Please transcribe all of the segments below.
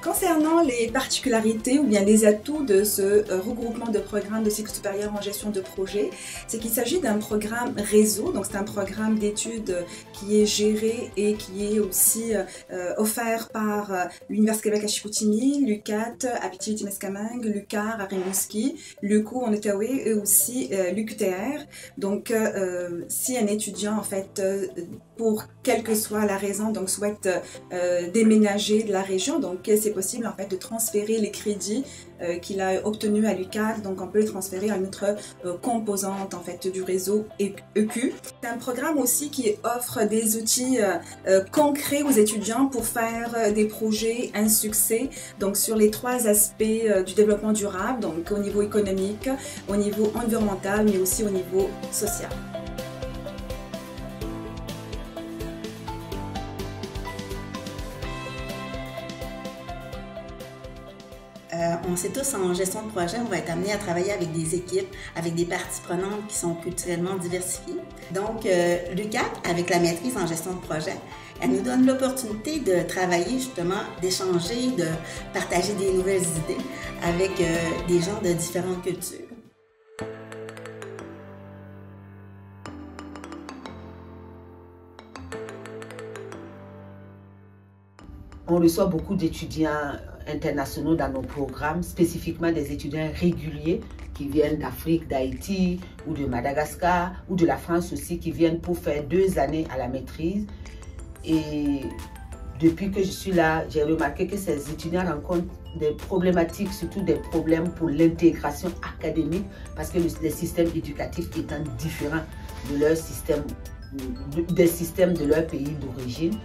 Concernant les particularités ou bien les atouts de ce regroupement de programmes de cycle supérieur en gestion de projet, c'est qu'il s'agit d'un programme réseau, donc c'est un programme d'études qui est géré et qui est aussi offert par l'Université Québec à Chicoutimi, l'UQAT à Abitibi-Témiscamingue, l'UQAR à Rimouski, l'UQU en Outaouais et aussi l'UQTR. Donc si un étudiant en fait pour quelle que soit la raison donc souhaite déménager de la région, donc c'est possible en fait de transférer les crédits qu'il a obtenus à l'UQAR, donc on peut les transférer à une autre composante en fait du réseau EQ. C'est un programme aussi qui offre des outils concrets aux étudiants pour faire des projets un succès, donc sur les 3 aspects du développement durable, donc au niveau économique, au niveau environnemental, mais aussi au niveau social. On sait tous, en gestion de projet, on va être amené à travailler avec des équipes, avec des parties prenantes qui sont culturellement diversifiées. Donc, l'UQAT, avec la maîtrise en gestion de projet, elle nous donne l'opportunité de travailler justement, d'échanger, de partager des nouvelles idées avec des gens de différentes cultures. On reçoit beaucoup d'étudiants internationaux dans nos programmes, spécifiquement des étudiants réguliers qui viennent d'Afrique, d'Haïti ou de Madagascar ou de la France aussi, qui viennent pour faire 2 années à la maîtrise. Et depuis que je suis là, j'ai remarqué que ces étudiants rencontrent des problématiques, surtout des problèmes pour l'intégration académique, parce que les systèmes éducatifs étant différents de leur système, des systèmes de leur pays d'origine.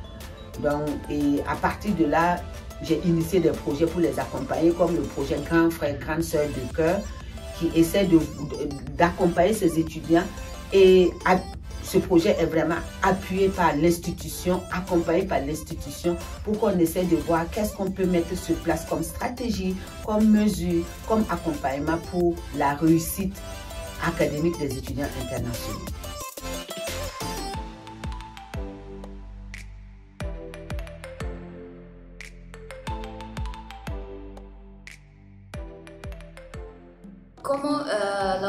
Donc, et à partir de là, j'ai initié des projets pour les accompagner, comme le projet Grand Frère, Grande Sœur de Cœur, qui essaie d'accompagner ces étudiants. Et ce projet est vraiment appuyé par l'institution, accompagné par l'institution, pour qu'on essaie de voir qu'est-ce qu'on peut mettre sur place comme stratégie, comme mesure, comme accompagnement pour la réussite académique des étudiants internationaux. Comment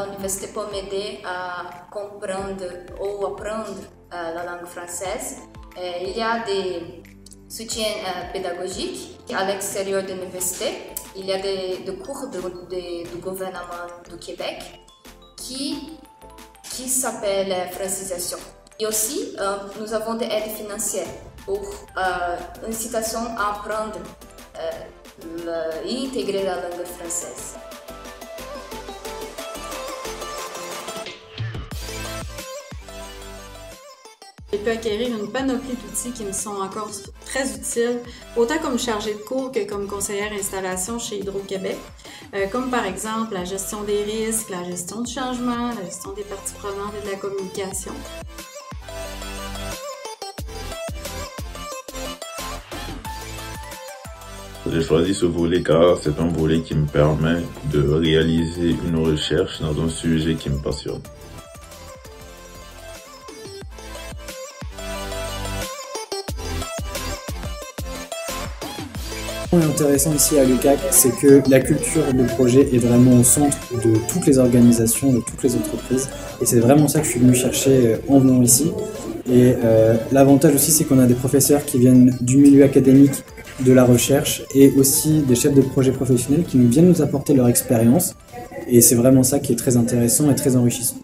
l'université peut m'aider à comprendre ou apprendre la langue française? Il y a des soutiens pédagogiques à l'extérieur de l'université. Il y a des cours du gouvernement du Québec qui s'appellent francisation. Et aussi, nous avons des aides financières pour incitation à apprendre et intégrer la langue française. J'ai pu acquérir une panoplie d'outils qui me sont encore très utiles, autant comme chargée de cours que comme conseillère installation chez Hydro-Québec, comme par exemple la gestion des risques, la gestion du changement, la gestion des parties prenantes et de la communication. J'ai choisi ce volet car c'est un volet qui me permet de réaliser une recherche dans un sujet qui me passionne. Ce qui est intéressant ici à l'UQAC, c'est que la culture de projet est vraiment au centre de toutes les organisations, de toutes les entreprises. Et c'est vraiment ça que je suis venu chercher en venant ici. Et l'avantage aussi, c'est qu'on a des professeurs qui viennent du milieu académique, de la recherche, et aussi des chefs de projet professionnels qui viennent nous apporter leur expérience. Et c'est vraiment ça qui est très intéressant et très enrichissant.